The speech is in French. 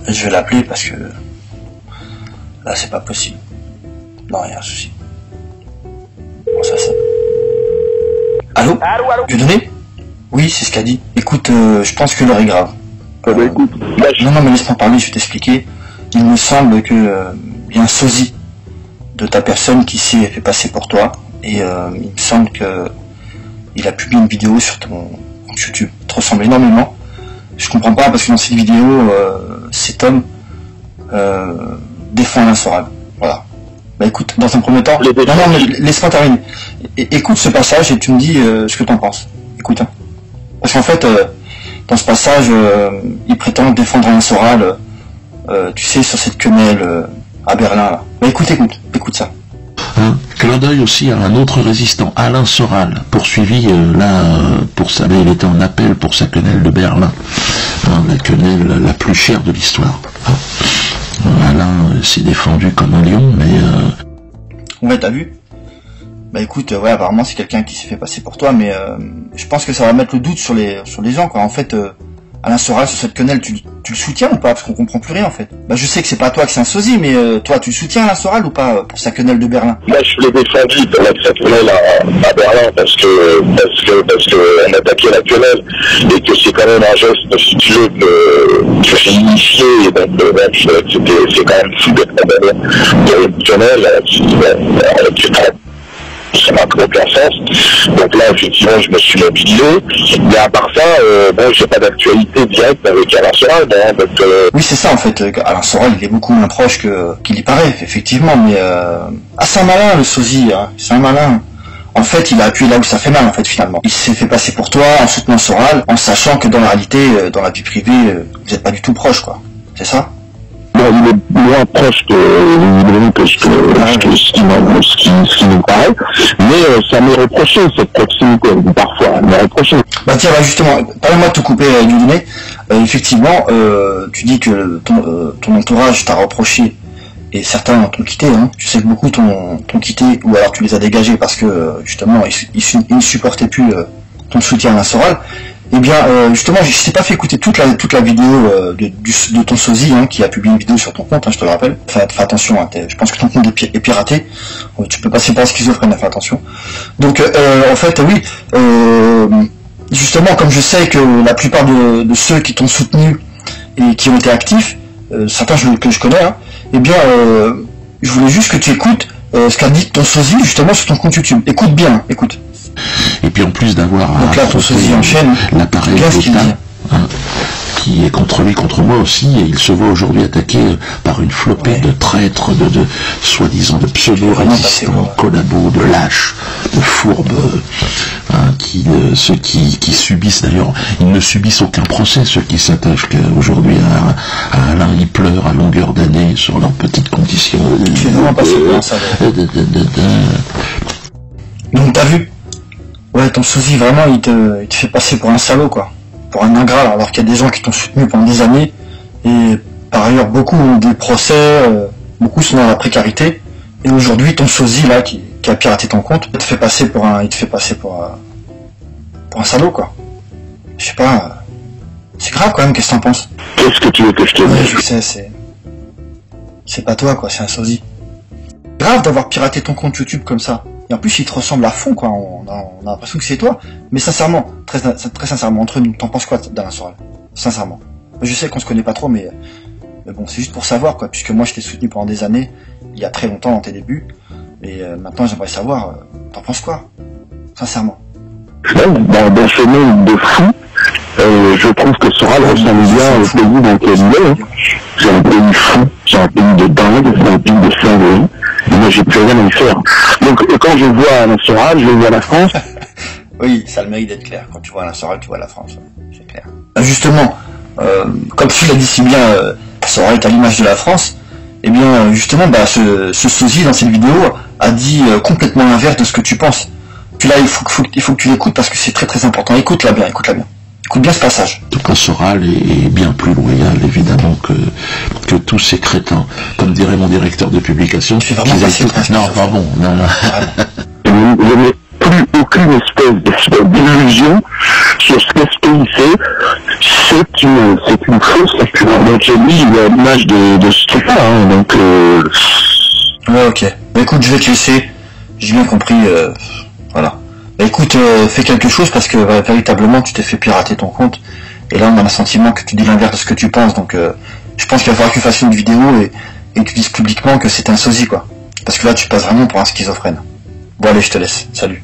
Je vais l'appeler parce que là c'est pas possible. Non, il y a un souci. Bon, ça c'est... Allô? Dieudonné? Oui, c'est ce qu'a dit. Écoute, je pense que l'heure est grave. Écoute, Non, mais laisse-moi parler, je vais t'expliquer. Il me semble que il y a un sosie de ta personne qui s'est fait passer pour toi. Et il me semble que il a publié une vidéo sur ton compte YouTube. Il te ressemble énormément. Je comprends pas parce que dans cette vidéo, cet homme défend Alain Soral. Voilà. Bah écoute, dans un premier temps... Non, mais laisse-moi terminer. Écoute ce passage et tu me dis ce que t'en penses. Écoute, hein. Parce qu'en fait, dans ce passage, il prétend défendre Alain Soral, tu sais, sur cette quenelle à Berlin, là. Bah écoute ça. Clin d'œil aussi à un autre résistant, Alain Soral, poursuivi il était en appel pour sa quenelle de Berlin, la quenelle la plus chère de l'histoire. Alain s'est défendu comme un lion, mais... Ouais, t'as vu? Bah écoute, ouais, apparemment c'est quelqu'un qui s'est fait passer pour toi, mais je pense que ça va mettre le doute sur les gens, quoi. En fait, Alain Soral, sur cette quenelle, tu le soutiens ou pas? Parce qu'on comprend plus rien, en fait. Bah je sais que c'est pas toi que c'est un sosie, mais toi, tu soutiens Alain Soral ou pas pour sa quenelle de Berlin? moi je l'ai défendu pour cette quenelle à Berlin parce que on attaquait la quenelle et que c'est quand même un geste, si tu veux, que j'ai initié, et donc c'est quand même fou d'être condamné pour une quenelle ça n'a aucun sens. Donc là, effectivement, je me suis mobilisé. Mais à part ça, bon, j'ai pas d'actualité directe avec Alain Soral. Oui, c'est ça, en fait. Alain Soral, il est beaucoup moins proche qu'il y paraît, effectivement. Mais c'est un malin, le sosie. Hein. C'est un malin. En fait, il a appuyé là où ça fait mal, en fait, finalement. Il s'est fait passer pour toi en soutenant Soral, en sachant que dans la réalité, dans la vie privée, vous n'êtes pas du tout proche, quoi. C'est ça? Il est moins proche que ce qui nous paraît, mais ça m'est reproché, cette proximité, parfois, m'est reproché. Bah tiens, bah justement, parle-moi de te couper, Dieudonné. Effectivement, tu dis que ton entourage t'a reproché, et certains t'ont quitté, hein. Tu sais que beaucoup t'ont quitté, ou alors tu les as dégagés parce que, justement, ils ne supportaient plus ton soutien à Alain Soral. Eh bien, justement, je t'ai pas fait écouter toute la vidéo de ton sosie, hein, qui a publié une vidéo sur ton compte, hein, je te le rappelle. Fais attention, hein, je pense que ton compte est piraté. Tu peux passer par schizophrène, fais attention. Donc, en fait, oui, justement, comme je sais que la plupart de ceux qui t'ont soutenu et qui ont été actifs, certains que je connais, hein, eh bien, je voulais juste que tu écoutes ce qu'a dit ton sosie, justement, sur ton compte YouTube. Écoute bien, écoute. Et puis en plus d'avoir l'appareil d'État qui est contre lui, contre moi aussi, et il se voit aujourd'hui attaqué par une flopée de traîtres, de soi-disant de pseudo-résistants, collabos, de lâches, de fourbes, ceux qui subissent, d'ailleurs, ils ne subissent aucun procès, ceux qui s'attachent aujourd'hui à Alain, ils pleurent à longueur d'année sur leurs petites conditions. Donc t'as vu? Ouais, ton sosie, vraiment, il te fait passer pour un salaud, quoi. Pour un ingrat, alors qu'il y a des gens qui t'ont soutenu pendant des années. Et par ailleurs, beaucoup ont des procès, beaucoup sont dans la précarité. Et aujourd'hui, ton sosie, là, qui a piraté ton compte, il te fait passer pour un salaud, quoi. Je sais pas, c'est grave quand même, qu'est-ce que t'en penses? Qu'est-ce que tu veux que je te dise? Ouais, je sais, c'est pas toi, quoi, c'est un sosie. Grave d'avoir piraté ton compte YouTube comme ça. Et en plus, il te ressemble à fond, quoi. On a l'impression que c'est toi. Mais sincèrement, très sincèrement, entre nous, t'en penses quoi d'Alain Soral? Sincèrement. Je sais qu'on se connaît pas trop, mais bon, c'est juste pour savoir, quoi. Puisque moi, je t'ai soutenu pendant des années, il y a très longtemps, dans tes débuts. Et maintenant, j'aimerais savoir, t'en penses quoi? Sincèrement. Dans ce monde de fou, je trouve que Soral ressemble bien au pays dans lequel il est. C'est un pays fou, c'est un pays de dingue, c'est un pays de singerie. Et moi, j'ai plus rien à y faire. Donc, quand je vois Alain Soral, je vois la France. Oui, ça a le mérite d'être clair. Quand tu vois Alain Soral, tu vois la France. C'est clair. Justement, comme tu l'as dit si bien, Soral est à l'image de la France. Eh bien, justement, ce sosie dans cette vidéo a dit complètement l'inverse de ce que tu penses. Puis là, il faut que tu l'écoutes parce que c'est très très important. Écoute-la bien. Écoute bien ce passage. En tout cas, Soral est bien plus loyal, évidemment, que tous ces crétins. Comme dirait mon directeur de publication. Tu fais vraiment non, pas bon. Non. Je n'ai plus aucune espèce d'illusion sur ce qu'est ce pays fait. c'est une fausse lecture. Donc j'ai mis l'image de ce truc-là, hein, donc ouais, ok. Bah écoute, je vais te laisser, j'ai bien compris, voilà. Bah écoute, fais quelque chose parce que véritablement tu t'es fait pirater ton compte, et là on a le sentiment que tu dis l'inverse de ce que tu penses, donc je pense qu'il va falloir que tu fasses une vidéo et que tu dises publiquement que c'est un sosie, quoi. Parce que là tu passes vraiment pour un schizophrène. Bon allez, je te laisse, salut.